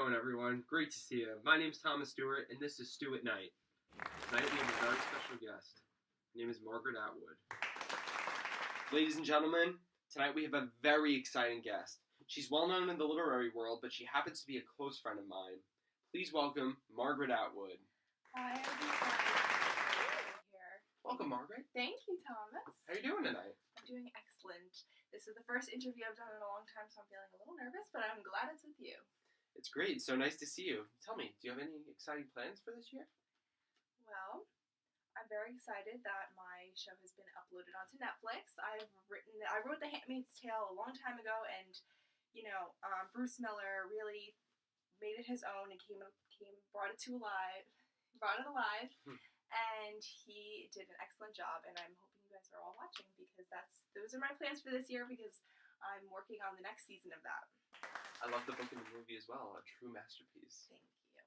going, everyone? Great to see you. My name's Thomas Stewart, and this is Stew at Night. Tonight we have a very special guest. Her name is Margaret Atwood. Ladies and gentlemen, tonight we have a very exciting guest. She's well known in the literary world, but she happens to be a close friend of mine. Please welcome Margaret Atwood. Hi, everybody. Here. Welcome, Margaret. Thank you, Thomas. How are you doing tonight? I'm doing excellent. This is the first interview I've done in a long time, so I'm feeling a little nervous, but I'm glad it's with you. It's great. So nice to see you. Tell me, do you have any exciting plans for this year? Well, I'm very excited that my show has been uploaded onto Netflix. I wrote The Handmaid's Tale a long time ago, and Bruce Miller really made it his own and brought it alive, and he did an excellent job. And I'm hoping you guys are all watching because those are my plans for this year because I'm working on the next season of that. I love the book and the movie as well. A true masterpiece. Thank you.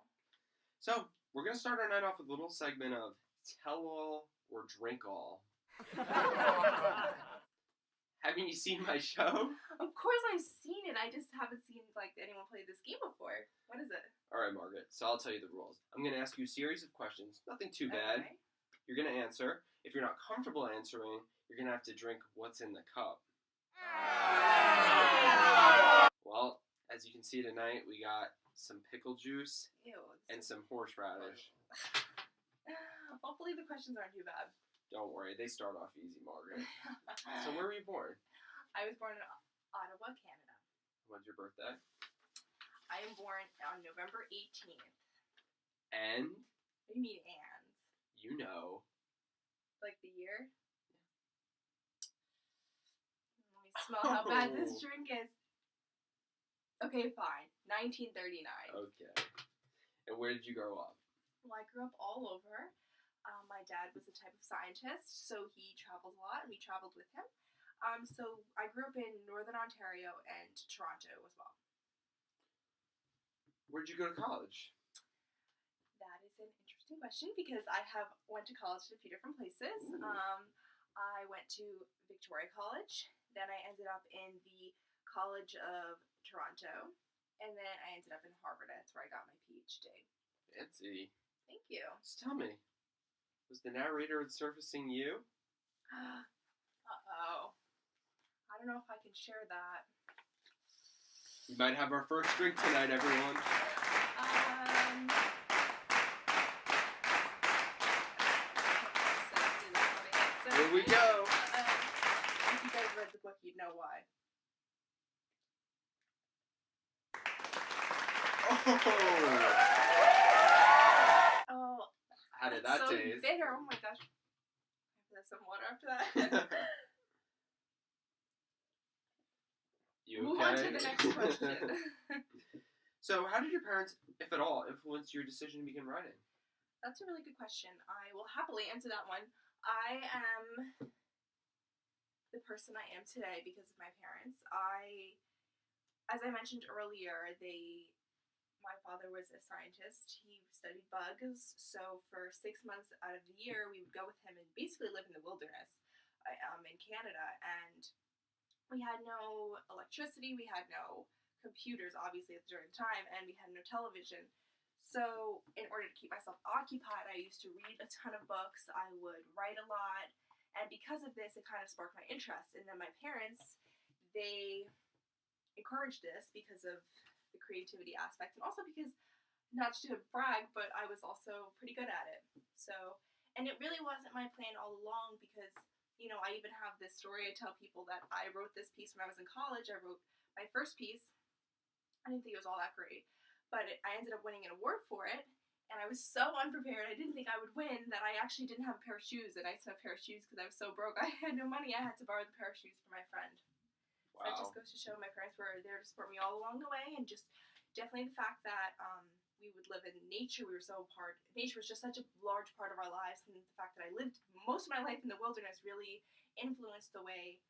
So, we're going to start our night off with a little segment of Tell All or Drink All. Haven't you seen my show? Of course I've seen it. I just haven't seen anyone play this game before. What is it? Alright, Margaret. So I'll tell you the rules. I'm going to ask you a series of questions. Nothing too bad. Okay. You're going to answer. If you're not comfortable answering, you're going to have to drink what's in the cup. Well, as you can see tonight, we got some pickle juice and some horseradish. Hopefully the questions aren't too bad. Don't worry, they start off easy, Margaret. So where were you born? I was born in Ottawa, Canada. When's your birthday? I am born on November 18th. And? What do you mean, and? You know. Like the year? Let me smell how bad this drink is. Okay, fine. 1939. Okay. And where did you grow up? Well, I grew up all over. My dad was a type of scientist, so he traveled a lot, and we traveled with him. So I grew up in Northern Ontario and Toronto as well. Where'd you go to college? That is an interesting question because I went to college at a few different places. I went to Victoria College, then I ended up in the College of Toronto, and then I ended up in Harvard. That's where I got my PhD. Fancy. Thank you. So tell me, was the narrator surfacing you? Uh-oh. I don't know if I can share that. You might have our first drink tonight, everyone. Here we go. If you guys read the book, you'd know why. Oh. How did that so taste? Bitter. Oh my gosh. I have some water after that. You Move okay? on to the next question. So, how did your parents, if at all, influence your decision to begin writing? That's a really good question. I will happily answer that one. I am the person I am today because of my parents. As I mentioned earlier, my father was a scientist. He studied bugs, so for 6 months out of the year, we would go with him and basically live in the wilderness in Canada. And we had no electricity, we had no computers, obviously, during the time, and we had no television. So in order to keep myself occupied, I used to read a ton of books, I would write a lot, and because of this, it kind of sparked my interest. And then my parents, they encouraged this because of the creativity aspect, and also because, not to brag, but I was also pretty good at it. So, and it really wasn't my plan all along because, I even have this story I tell people that I wrote this piece when I was in college. I wrote my first piece. I didn't think it was all that great, but I ended up winning an award for it, and I was so unprepared. I didn't think I would win that I actually didn't have a pair of shoes, and I used to have a pair of shoes because I was so broke. I had no money. I had to borrow the pair of shoes from my friend. Wow. So it just goes to show my parents were there to support me all along the way, and just definitely the fact that we would live in nature. Nature was just such a large part of our lives, and the fact that I lived most of my life in the wilderness really influenced the way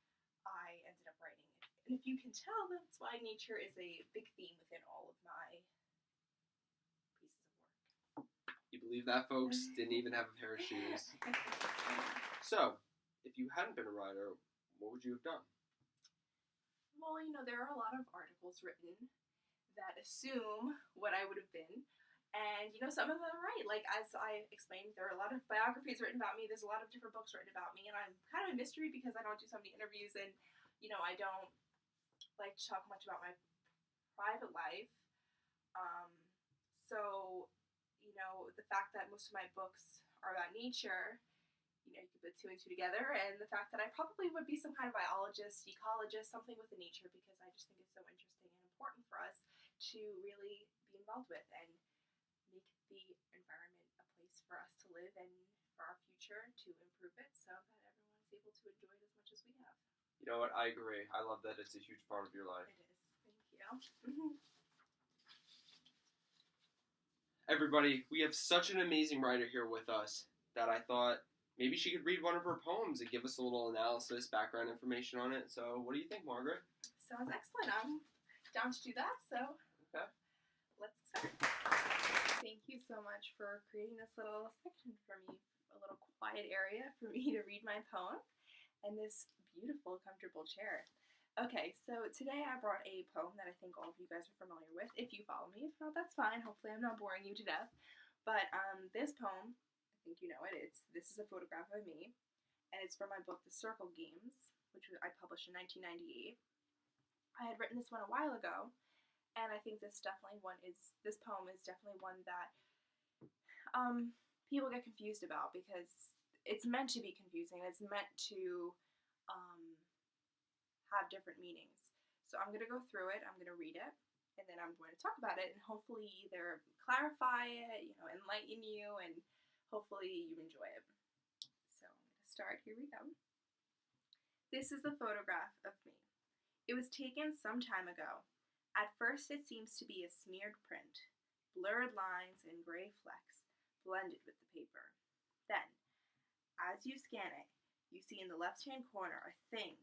I ended up writing it. And if you can tell, that's why nature is a big theme within all of my pieces of work. You believe that, folks? Didn't even have a pair of shoes. So, if you hadn't been a writer, what would you have done? Well, there are a lot of articles written that assume what I would have been. And, some of them are right. Like, as I explained, there are a lot of biographies written about me. There's a lot of different books written about me. And I'm kind of a mystery because I don't do so many interviews. And, I don't like to talk much about my private life. So, the fact that most of my books are about nature, you can put two and two together. And the fact that I probably would be some kind of biologist, ecologist, something with the nature, because I just think it's so interesting and important for us to really be involved with and make the environment a place for us to live and for our future to improve it so that everyone is able to enjoy it as much as we have. You know what? I agree. I love that it's a huge part of your life. It is. Thank you. Everybody, we have such an amazing writer here with us that I thought maybe she could read one of her poems and give us a little analysis, background information on it. So what do you think, Margaret? Sounds excellent. I'm down to do that, so okay. Let's start. Thank you so much for creating this little section for me, a little quiet area for me to read my poem, and this beautiful, comfortable chair. Okay, so today I brought a poem that I think all of you guys are familiar with, if you follow me. If not, that's fine. Hopefully I'm not boring you to death. But this poem, I think you know it, this is a photograph of me, and it's from my book, The Circle Games, which I published in 1998. I had written this one a while ago, and I think this poem is definitely one that people get confused about, because it's meant to be confusing. It's meant to have different meanings. So I'm going to go through it, I'm going to read it, and then I'm going to talk about it and hopefully either clarify it, enlighten you, and hopefully you enjoy it. So I'm going to start. Here we go. This is a photograph of me. It was taken some time ago. At first it seems to be a smeared print, blurred lines and gray flecks blended with the paper. Then, as you scan it, you see in the left-hand corner a thing.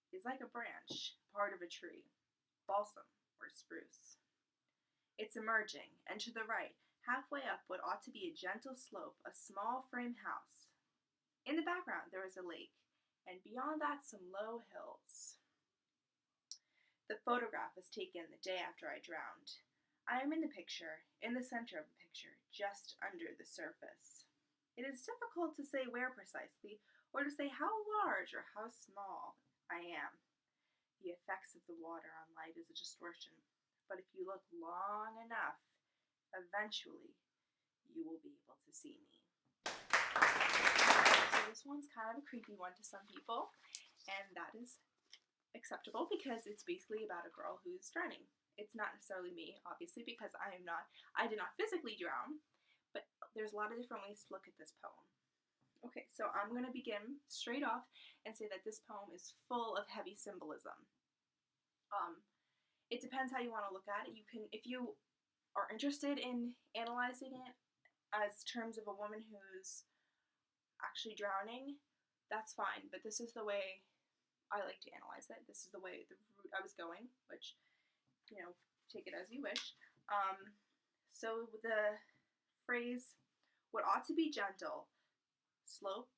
Is like a branch, part of a tree, balsam or spruce. It's emerging, and to the right, halfway up what ought to be a gentle slope, a small frame house. In the background there is a lake, and beyond that some low hills. The photograph was taken the day after I drowned. I am in the picture, in the center of the picture, just under the surface. It is difficult to say where precisely, or to say how large or how small I am. The effects of the water on light is a distortion, but if you look long enough, eventually you will be able to see me. So this one's kind of a creepy one to some people, and that is acceptable because it's basically about a girl who's drowning. It's not necessarily me, obviously, because I did not physically drown, but there's a lot of different ways to look at this poem. Okay, so I'm going to begin straight off and say that this poem is full of heavy symbolism. It depends how you want to look at it. You can, if you are interested in analyzing it as terms of a woman who's actually drowning, that's fine, but this is the way I like to analyze it. This is the way, the route I was going, which, take it as you wish. So the phrase, what ought to be gentle, slope,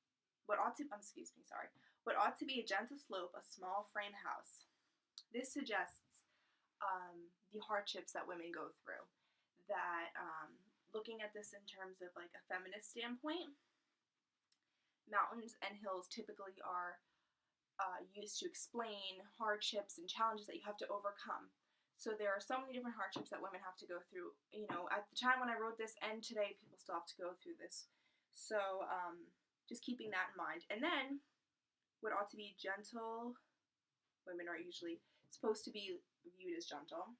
what ought to be a gentle slope, a small frame house. This suggests the hardships that women go through. That looking at this in terms of like a feminist standpoint, mountains and hills typically are used to explain hardships and challenges that you have to overcome. So there are so many different hardships that women have to go through. At the time when I wrote this and today, people still have to go through this. So just keeping that in mind. And then, what ought to be gentle, women are usually supposed to be viewed as gentle,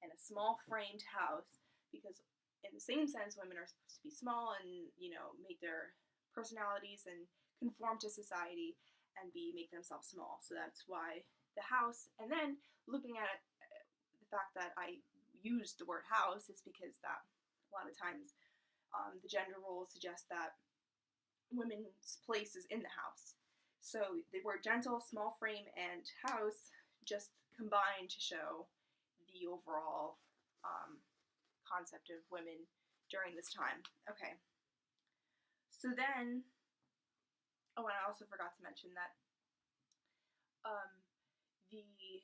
and a small framed house, because in the same sense, women are supposed to be small and, make their personalities and conform to society and make themselves small. So that's why the house. And then looking at it, the fact that I used the word house is because that a lot of times the gender roles suggest that women's place is in the house. So the word gentle, small frame, and house just combine to show the overall concept of women during this time. Okay. So then, and I also forgot to mention that the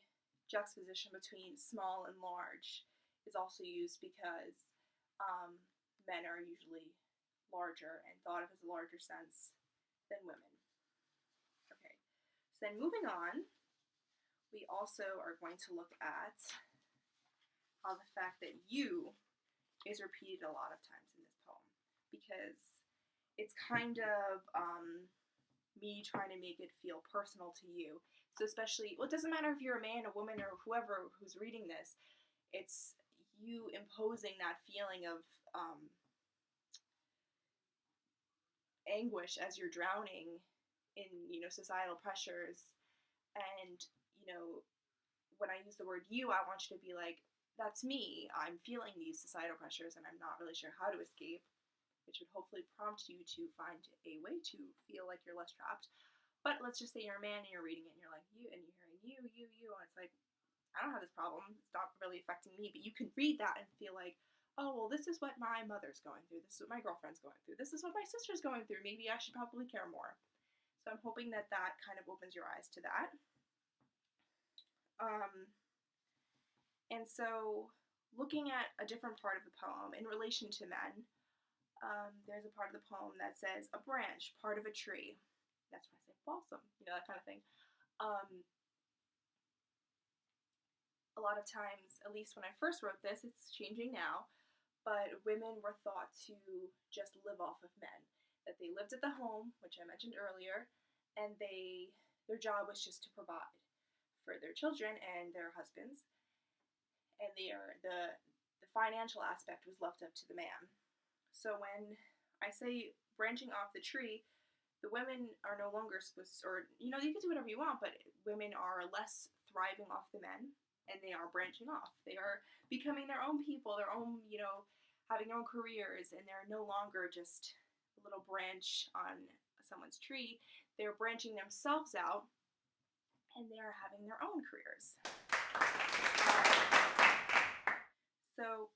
juxtaposition between small and large is also used because men are usually larger and thought of as a larger sense than women. Okay, so then moving on, we also are going to look at how the fact that you is repeated a lot of times in this poem, because it's kind of me trying to make it feel personal to you. So especially, well, it doesn't matter if you're a man, a woman, or whoever who's reading this, it's you imposing that feeling of anguish as you're drowning in, societal pressures. And, when I use the word you, I want you to be like, that's me. I'm feeling these societal pressures and I'm not really sure how to escape, which would hopefully prompt you to find a way to feel like you're less trapped. But let's just say you're a man and you're reading it and you're like, you, and you're hearing you, and it's like, I don't have this problem. It's not really affecting me. But you can read that and feel like, oh, well, this is what my mother's going through. This is what my girlfriend's going through. This is what my sister's going through. Maybe I should probably care more. So I'm hoping that that kind of opens your eyes to that. And so looking at a different part of the poem in relation to men, there's a part of the poem that says, a branch, part of a tree. That's when I say balsam, that kind of thing. A lot of times, at least when I first wrote this, it's changing now, but women were thought to just live off of men. That they lived at the home, which I mentioned earlier, and their job was just to provide for their children and their husbands, and the financial aspect was left up to the man. So when I say branching off the tree, the women are no longer supposed to, or, you can do whatever you want, but women are less thriving off the men, and they are branching off. They are becoming their own people, their own, having their own careers, and they're no longer just a little branch on someone's tree. They're branching themselves out, and they are having their own careers. So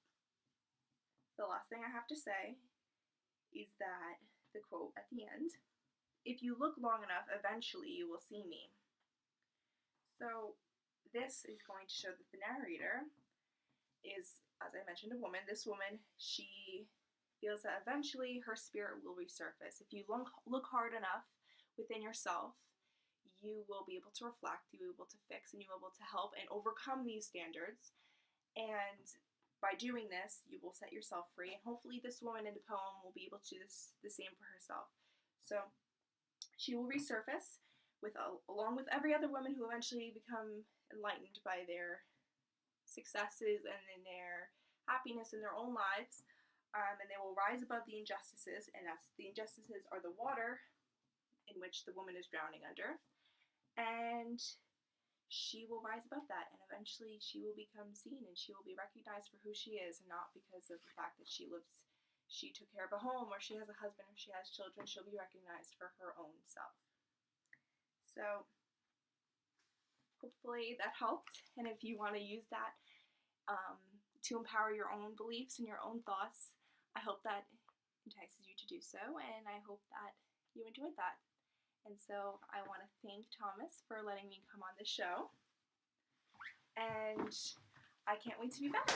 the last thing I have to say is that the quote at the end, if you look long enough, eventually you will see me. So this is going to show that the narrator is, as I mentioned, a woman. This woman, she feels that eventually her spirit will resurface. If you look hard enough within yourself, you will be able to reflect, you will be able to fix, and you will be able to help and overcome these standards. And by doing this, you will set yourself free. And hopefully this woman in the poem will be able to do the same for herself. So she will resurface along with every other woman who eventually become enlightened by their successes and in their happiness in their own lives. And they will rise above the injustices, and the injustices are the water in which the woman is drowning under. And she will rise above that, and eventually she will become seen, and she will be recognized for who she is, and not because of the fact that she took care of a home, or she has a husband, or she has children. She'll be recognized for her own self. So hopefully that helped, and if you want to use that to empower your own beliefs and your own thoughts, I hope that entices you to do so, and I hope that you enjoyed that. And so I want to thank Thomas for letting me come on the show, and I can't wait to be back.